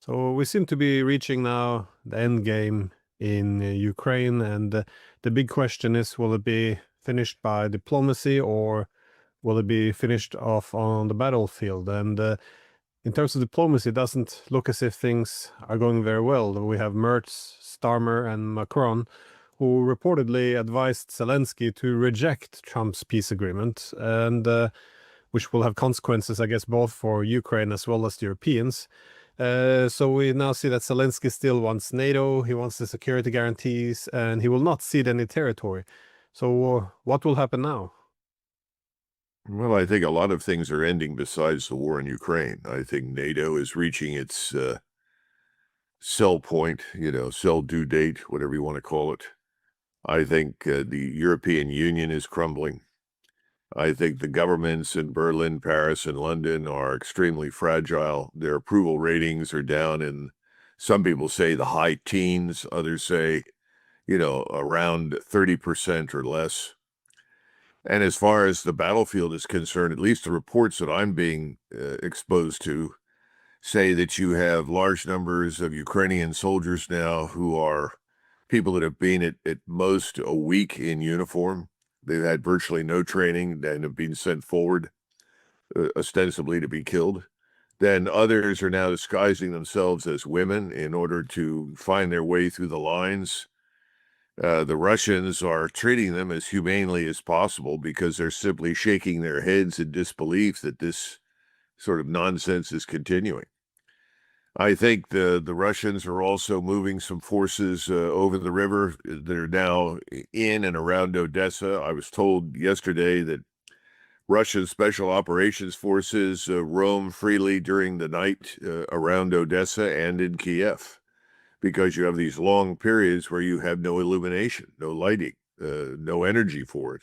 So we seem to be reaching now the end game in Ukraine, and the big question is, will it be finished by diplomacy or will it be finished off on the battlefield? And in terms of diplomacy, it doesn't look as if things are going very well. We have Merz, Starmer, and Macron, who reportedly advised Zelensky to reject Trump's peace agreement, and which will have consequences, I guess, both for Ukraine as well as the Europeans. So we now see that Zelensky still wants NATO, he wants the security guarantees, and he will not cede any territory. So what will happen now? Well, I think a lot of things are ending besides the war in Ukraine. I think NATO is reaching its sell point, sell due date, whatever you want to call it. I think the European Union is crumbling. I think the governments in Berlin, Paris, and London are extremely fragile. Their approval ratings are down in, some people say, the high teens. Others say, around 30% or less. And as far as the battlefield is concerned, at least the reports that I'm being exposed to say that you have large numbers of Ukrainian soldiers now who are people that have been at most a week in uniform. They've had virtually no training and have been sent forward ostensibly to be killed. Then others are now disguising themselves as women in order to find their way through the lines. The Russians are treating them as humanely as possible because they're simply shaking their heads in disbelief that this sort of nonsense is continuing. I think the Russians are also moving some forces over the river that are now in and around Odessa. I was told yesterday that Russian special operations forces roam freely during the night around Odessa and in Kiev, because you have these long periods where you have no illumination, no lighting, no energy for it.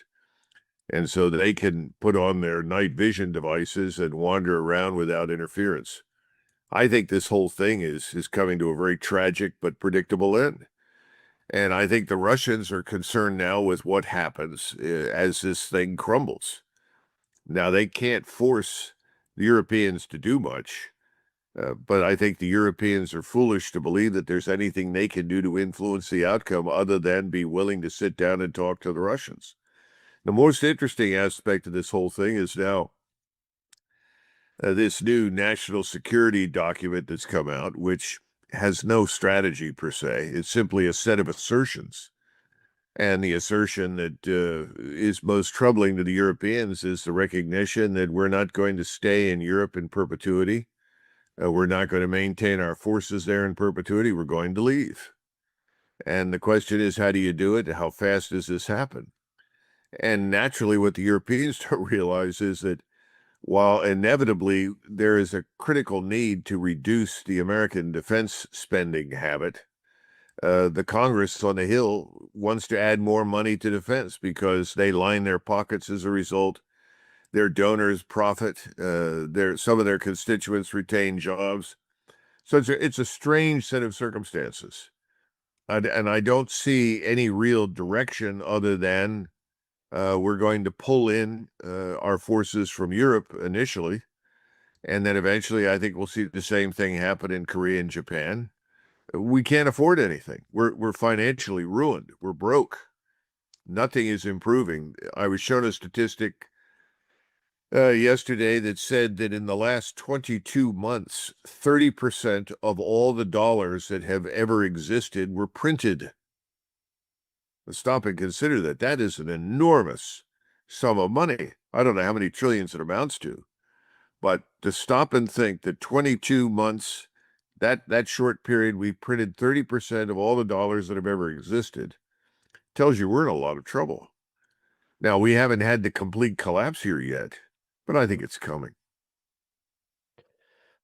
And so they can put on their night vision devices and wander around without interference. I think this whole thing is coming to a very tragic but predictable end. And I think the Russians are concerned now with what happens as this thing crumbles. Now, they can't force the Europeans to do much. But I think the Europeans are foolish to believe that there's anything they can do to influence the outcome other than be willing to sit down and talk to the Russians. The most interesting aspect of this whole thing is now this new national security document that's come out, which has no strategy per se. It's simply a set of assertions. And the assertion that is most troubling to the Europeans is the recognition that we're not going to stay in Europe in perpetuity. We're not going to maintain our forces there in perpetuity. We're going to leave. And the question is, how do you do it? How fast does this happen? And naturally, what the Europeans don't realize is that while inevitably there is a critical need to reduce the American defense spending habit, the Congress on the Hill wants to add more money to defense because they line their pockets as a result. Their donors profit. Some of their constituents retain jobs. So it's a strange set of circumstances. And I don't see any real direction other than we're going to pull in our forces from Europe initially. And then eventually I think we'll see the same thing happen in Korea and Japan. We can't afford anything. We're financially ruined. We're broke. Nothing is improving. I was shown a statistic yesterday that said that in the last 22 months, 30% of all the dollars that have ever existed were printed. Let's stop and consider that. That is an enormous sum of money. I don't know how many trillions it amounts to, but to stop and think that 22 months, that short period, we printed 30% of all the dollars that have ever existed, tells you we're in a lot of trouble. Now, we haven't had the complete collapse here yet, but I think it's coming.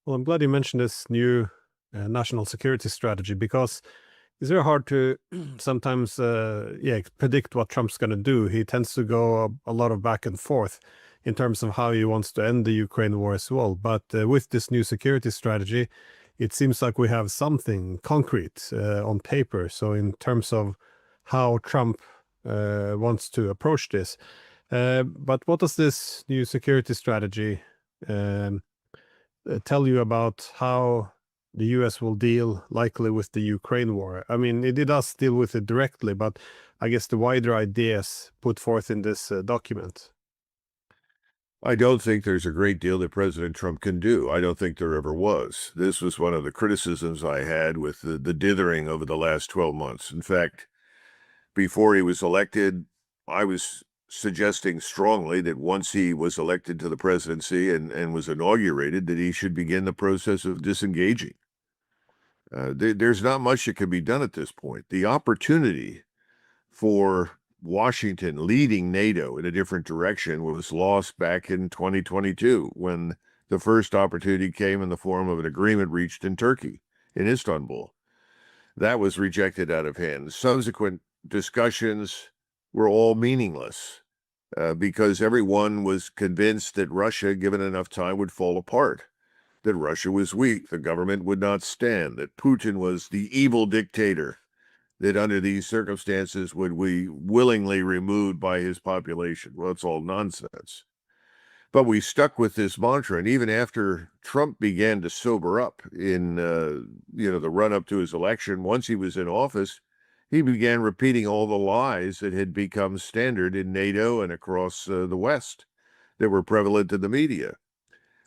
Well, I'm glad you mentioned this new national security strategy, because it's very hard to sometimes predict what Trump's going to do. He tends to go a lot of back and forth in terms of how he wants to end the Ukraine war as well. But with this new security strategy, it seems like we have something concrete on paper. So in terms of how Trump wants to approach this. But what does this new security strategy tell you about how the US will deal likely with the Ukraine war. I mean, it does deal with it directly, but I guess the wider ideas put forth in this document. I don't think there's a great deal that President Trump can do. I don't think there ever was. This was one of the criticisms I had with the dithering over the last 12 months. In fact, before he was elected, I was suggesting strongly that once he was elected to the presidency and was inaugurated, that he should begin the process of disengaging. There's not much that can be done at this point. The opportunity for Washington leading NATO in a different direction was lost back in 2022 when the first opportunity came in the form of an agreement reached in Turkey, in Istanbul. That was rejected out of hand. Subsequent discussions were all meaningless because everyone was convinced that Russia, given enough time, would fall apart, that Russia was weak, the government would not stand, that Putin was the evil dictator that under these circumstances would be willingly removed by his population. Well, it's all nonsense. But we stuck with this mantra, and even after Trump began to sober up in the run-up to his election, once he was in office, he began repeating all the lies that had become standard in NATO and across the West that were prevalent in the media.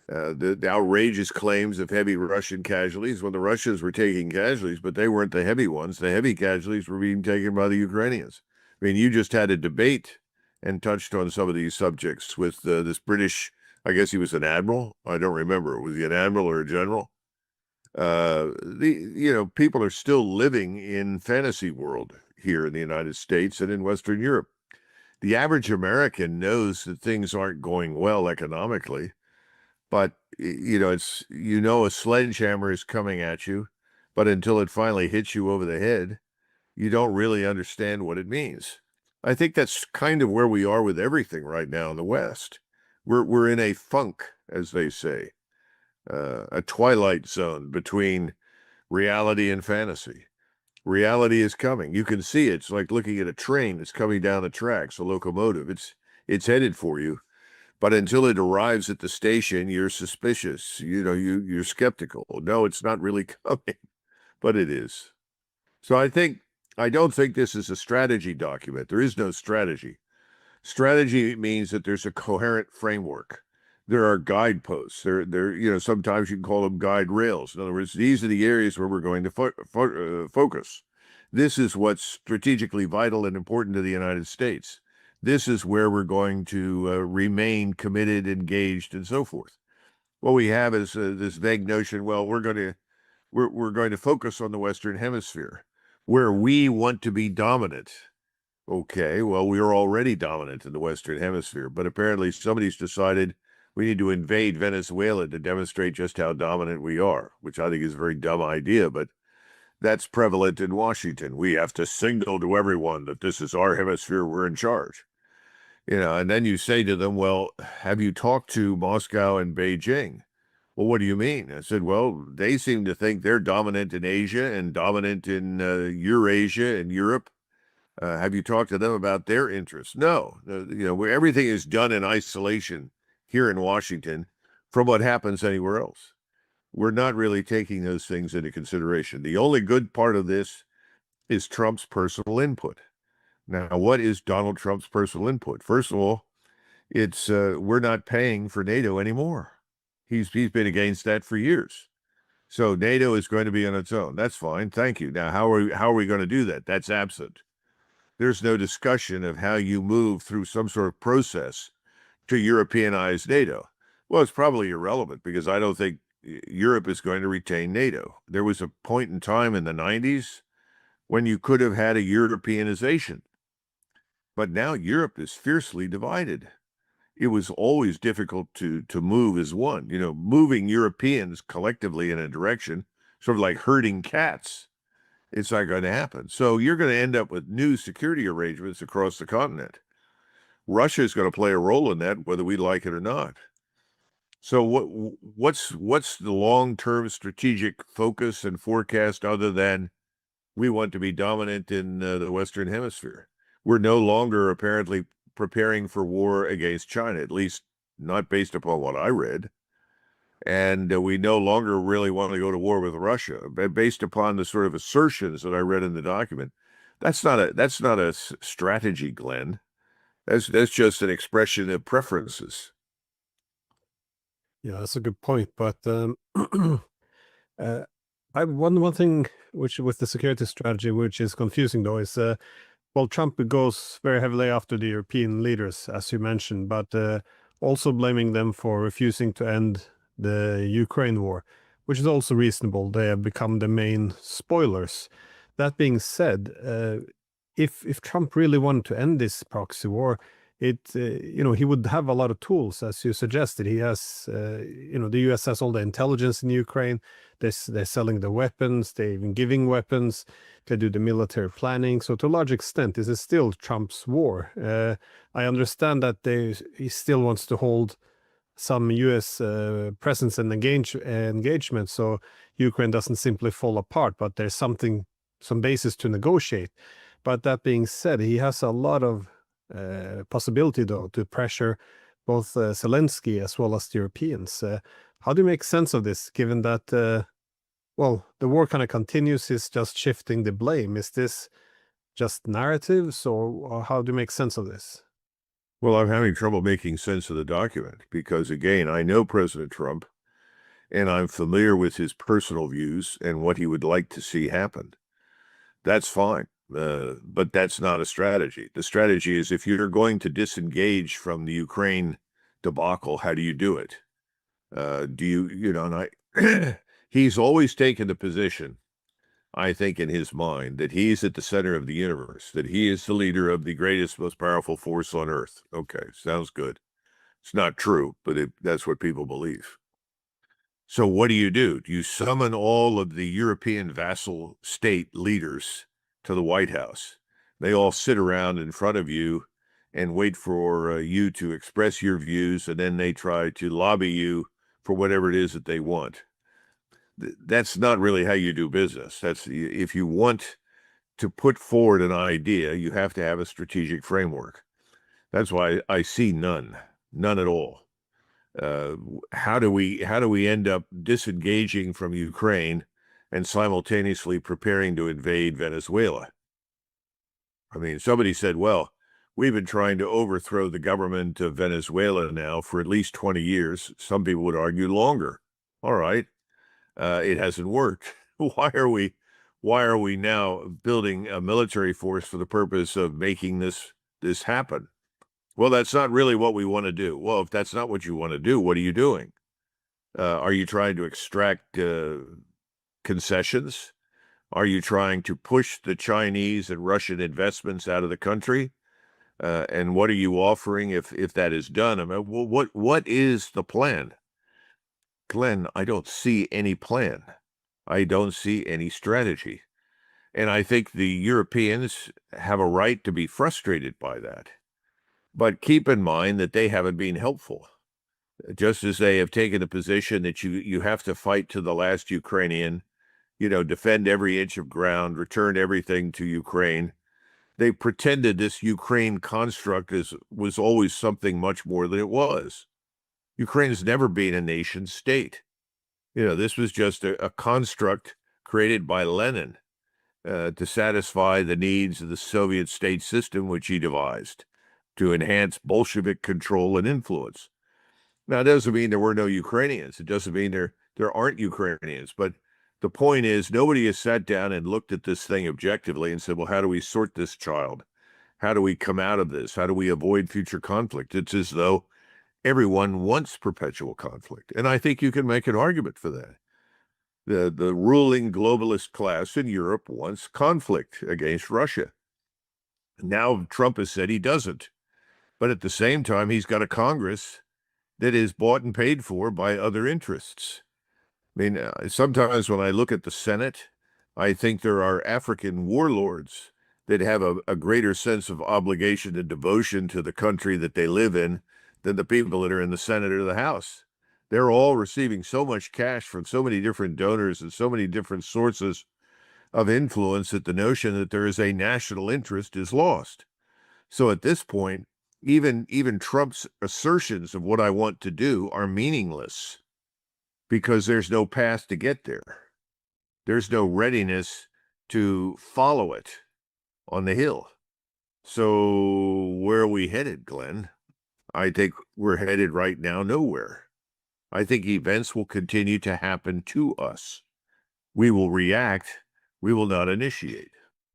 The outrageous claims of heavy Russian casualties when the Russians were taking casualties, but they weren't the heavy ones. The heavy casualties were being taken by the Ukrainians. I mean, you just had a debate and touched on some of these subjects with this British, I guess he was an admiral. I don't remember. Was he an admiral or a general? People are still living in fantasy world here in the United States and in Western Europe. The average American knows that things aren't going well economically. But, a sledgehammer is coming at you, but until it finally hits you over the head, you don't really understand what it means. I think that's kind of where we are with everything right now in the West. We're in a funk, as they say, a twilight zone between reality and fantasy. Reality is coming. You can see it. It's like looking at a train that's coming down the tracks, a locomotive. It's headed for you. But until it arrives at the station, you're suspicious. You're skeptical. No, it's not really coming, but it is. So I don't think this is a strategy document. There is no strategy. Strategy means that there's a coherent framework. There are guideposts. Sometimes you can call them guide rails. In other words, these are the areas where we're going to focus. This is what's strategically vital and important to the United States. This is where we're going to remain committed, engaged, and so forth. What we have is this vague notion. Well, we're going to focus on the Western Hemisphere, where we want to be dominant. Okay, well, we are already dominant in the Western Hemisphere, but apparently somebody's decided we need to invade Venezuela to demonstrate just how dominant we are, which I think is a very dumb idea, but that's prevalent in Washington. We have to signal to everyone that this is our hemisphere, we're in charge. And then you say to them, well, have you talked to Moscow and Beijing? Well, what do you mean? I said, well, they seem to think they're dominant in Asia and dominant in Eurasia and Europe. Have you talked to them about their interests? No. Where everything is done in isolation here in Washington from what happens anywhere else. We're not really taking those things into consideration. The only good part of this is Trump's personal input. Now, what is Donald Trump's personal input? First of all, it's we're not paying for NATO anymore. He's been against that for years. So NATO is going to be on its own. That's fine. Thank you. Now, how are we going to do that? That's absent. There's no discussion of how you move through some sort of process to Europeanize NATO. Well, it's probably irrelevant because I don't think Europe is going to retain NATO. There was a point in time in the 90s when you could have had a Europeanization. But now Europe is fiercely divided. It was always difficult to move as one. Moving Europeans collectively in a direction, sort of like herding cats. It's not going to happen. So you're going to end up with new security arrangements across the continent. Russia is going to play a role in that, whether we like it or not. So what's the long-term strategic focus and forecast other than we want to be dominant in the Western Hemisphere? We're no longer apparently preparing for war against China, at least not based upon what I read. and we no longer really want to go to war with Russia, based upon the sort of assertions that I read in the document. That's not a strategy, Glenn. That's just an expression of preferences. Yeah, that's a good point. But one thing which with the security strategy, which is confusing though, is well, Trump goes very heavily after the European leaders, as you mentioned, but also blaming them for refusing to end the Ukraine war, which is also reasonable. They have become the main spoilers. That being said, if Trump really wanted to end this proxy war, he would have a lot of tools, as you suggested. He has, the U.S. has all the intelligence in Ukraine. They're selling the weapons. They're even giving weapons. They do the military planning. So to a large extent, this is still Trump's war. I understand that he still wants to hold some U.S. Presence and engagement, so Ukraine doesn't simply fall apart. But there's some basis to negotiate. But that being said, he has a lot of possibility, though, to pressure both Zelensky as well as the Europeans. How do you make sense of this, given that, well, the war kind of continues, he's just shifting the blame? Is this just narratives, or how do you make sense of this? Well, I'm having trouble making sense of the document because, again, I know President Trump, and I'm familiar with his personal views and what he would like to see happen. That's fine. But that's not a strategy. The strategy is, if you're going to disengage from the Ukraine debacle, how do you do it? He's always taken the position, I think, in his mind, that he's at the center of the universe, that he is the leader of the greatest, most powerful force on earth. Okay, sounds good. It's not true, but that's what people believe. So what do? Do you summon all of the European vassal state leaders to the White House? They all sit around in front of you and wait for you to express your views, and then they try to lobby you for whatever it is that they want. That's not really how you do business. If you want to put forward an idea, you have to have a strategic framework. That's why I see none at all. How do we end up disengaging from Ukraine and simultaneously preparing to invade Venezuela? I mean, somebody said, well, we've been trying to overthrow the government of Venezuela now for at least 20 years. Some people would argue longer. All right. It hasn't worked. Why are we now building a military force for the purpose of making this happen? Well, that's not really what we want to do. Well, if that's not what you want to do, what are you doing? Are you trying to extract concessions? Are you trying to push the Chinese and Russian investments out of the country? And what are you offering if that is done? I mean, well, what is the plan? Glenn, I don't see any plan. I don't see any strategy. And I think the Europeans have a right to be frustrated by that. But keep in mind that they haven't been helpful. Just as they have taken a position that you have to fight to the last Ukrainian, defend every inch of ground, return everything to Ukraine. They pretended this Ukraine construct was always something much more than it was. Ukraine's never been a nation state. This was just a construct created by Lenin to satisfy the needs of the Soviet state system, which he devised to enhance Bolshevik control and influence. Now, it doesn't mean there were no Ukrainians. It doesn't mean there aren't Ukrainians. But the point is, nobody has sat down and looked at this thing objectively and said, well, how do we sort this child? How do we come out of this? How do we avoid future conflict? It's as though everyone wants perpetual conflict. And I think you can make an argument for that. The ruling globalist class in Europe wants conflict against Russia. Now Trump has said he doesn't. But at the same time, he's got a Congress that is bought and paid for by other interests. I mean, sometimes when I look at the Senate, I think there are African warlords that have a greater sense of obligation and devotion to the country that they live in than the people that are in the Senate or the House. They're all receiving so much cash from so many different donors and so many different sources of influence that the notion that there is a national interest is lost. So at this point, even Trump's assertions of what I want to do are meaningless. because there's no path to get there. There's no readiness to follow it on the hill. So where are we headed, Glenn? I think we're headed right now nowhere. I think events will continue to happen to us. We will react. We will not initiate.